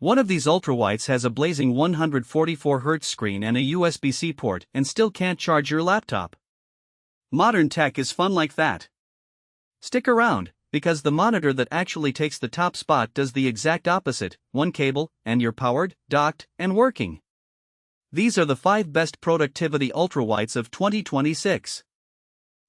One of these ultrawides has a blazing 144Hz screen and a USB-C port and still can't charge your laptop. Modern tech is fun like that. Stick around, because the monitor that actually takes the top spot does the exact opposite: one cable, and you're powered, docked, and working. These are the 5 best productivity ultrawides of 2026.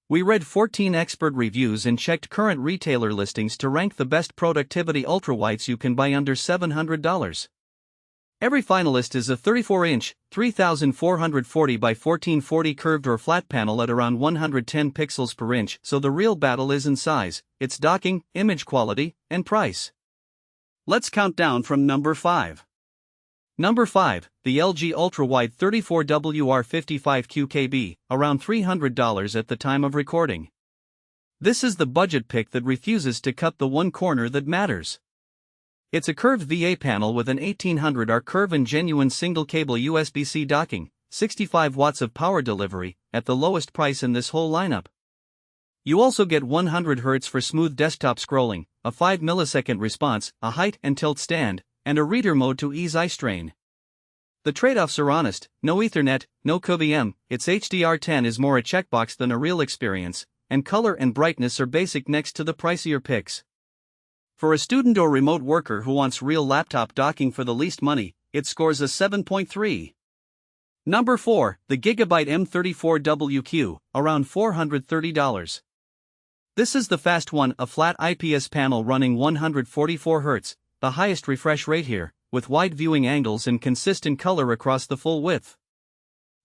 We read 14 expert reviews and checked current retailer listings to rank the best productivity ultrawides you can buy under $700. Every finalist is a 34-inch, 3440 by 1440 curved or flat panel at around 110 pixels per inch, so the real battle isn't size, it's docking, image quality, and price. Let's count down from number 5. Number 5, the LG UltraWide 34WQ KB, around $300 at the time of recording. This is the budget pick that refuses to cut the one corner that matters. It's a curved VA panel with an 1800R curve and genuine single-cable USB-C docking, 65 watts of power delivery, at the lowest price in this whole lineup. You also get 100 Hz for smooth desktop scrolling, a 5 millisecond response, a height and tilt stand, and a reader mode to ease eye strain. The trade-offs are honest: no Ethernet, no QVM, its HDR10 is more a checkbox than a real experience, and color and brightness are basic next to the pricier picks. For a student or remote worker who wants real laptop docking for the least money, it scores a 7.3. Number 4, the Gigabyte M34WQ, around $430. This is the fast one, a flat IPS panel running 144 Hz, the highest refresh rate here, with wide viewing angles and consistent color across the full width.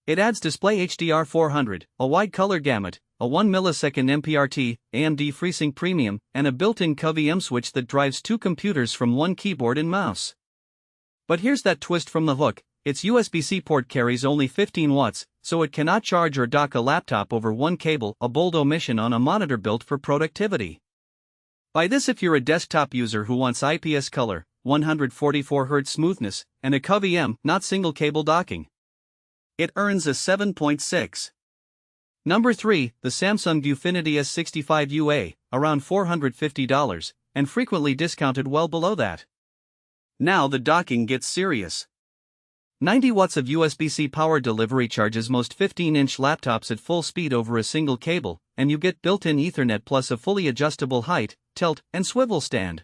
It adds display HDR 400, a wide color gamut, a 1 millisecond MPRT, AMD FreeSync Premium, and a built-in QVM switch that drives 2 computers from one keyboard and mouse. But here's that twist from the hook: its USB-C port carries only 15 watts, so it cannot charge or dock a laptop over one cable, a bold omission on a monitor built for productivity. Buy this if you're a desktop user who wants IPS color, 144 Hz smoothness, and a QVM, not single cable docking. It earns a 7.6. Number 3, the Samsung ViewFinity S65UA, around $450, and frequently discounted well below that. Now the docking gets serious. 90 watts of USB-C power delivery charges most 15-inch laptops at full speed over a single cable, and you get built-in Ethernet plus a fully adjustable height, tilt, and swivel stand.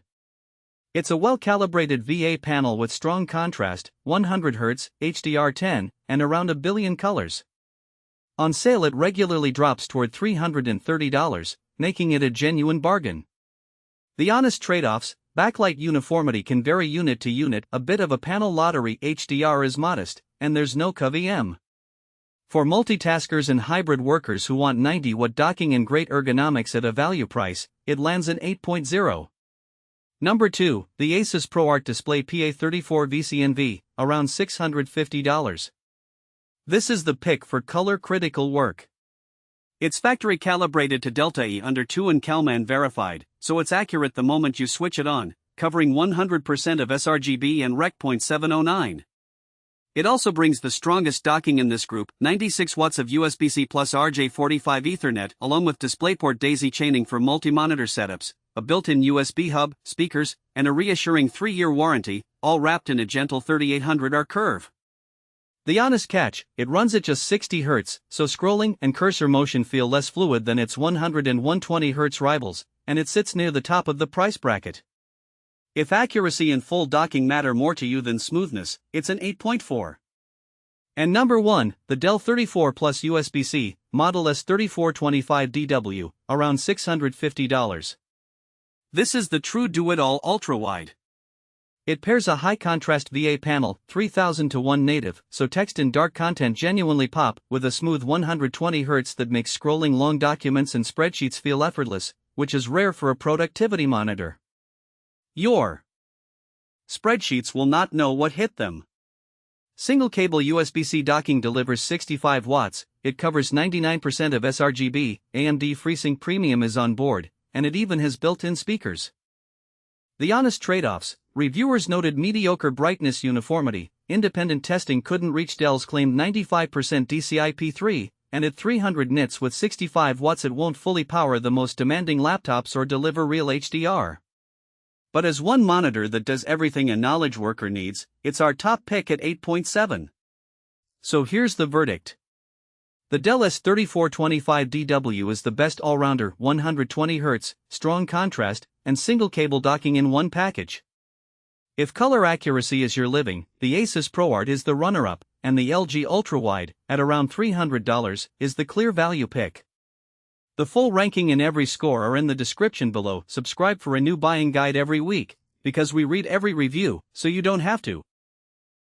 It's a well-calibrated VA panel with strong contrast, 100 Hz, HDR10, and around a billion colors. On sale it regularly drops toward $330, making it a genuine bargain. The honest trade-offs: backlight uniformity can vary unit to unit, a bit of a panel lottery, HDR is modest, and there's no QVM. For multitaskers and hybrid workers who want 90-watt docking and great ergonomics at a value price, it lands an 8.0. Number 2, the ASUS ProArt Display PA34WC, around $650. This is the pick for color-critical work. It's factory-calibrated to Delta E under 2 and Kalman verified, so it's accurate the moment you switch it on, covering 100% of sRGB and Rec. .709. It also brings the strongest docking in this group, 96 watts of USB-C plus RJ45 Ethernet, along with DisplayPort daisy chaining for multi-monitor setups, a built-in USB hub, speakers, and a reassuring 3-year warranty, all wrapped in a gentle 3800R curve. The honest catch: it runs at just 60 Hz, so scrolling and cursor motion feel less fluid than its 100 and 120 Hz rivals, and it sits near the top of the price bracket. If accuracy and full docking matter more to you than smoothness, it's an 8.4. And number 1, the Dell 34 Plus USB-C, Model S3425DW, around $650. This is the true do-it-all ultra-wide. It pairs a high-contrast VA panel, 3000:1 native, so text and dark content genuinely pop, with a smooth 120 Hz that makes scrolling long documents and spreadsheets feel effortless, which is rare for a productivity monitor. Your spreadsheets will not know what hit them. Single-cable USB-C docking delivers 65 watts, it covers 99% of sRGB, AMD FreeSync Premium is on board, and it even has built-in speakers. The honest trade-offs: reviewers noted mediocre brightness uniformity, independent testing couldn't reach Dell's claimed 95% DCI-P3, and at 300 nits with 65 watts it won't fully power the most demanding laptops or deliver real HDR. But as one monitor that does everything a knowledge worker needs, it's our top pick at 8.7. So here's the verdict. The Dell S3425DW is the best all-rounder, 120Hz, strong contrast, and single cable docking in one package. If color accuracy is your living, the ASUS ProArt is the runner-up, and the LG UltraWide, at around $300, is the clear value pick. The full ranking and every score are in the description below. Subscribe for a new buying guide every week, because we read every review, so you don't have to.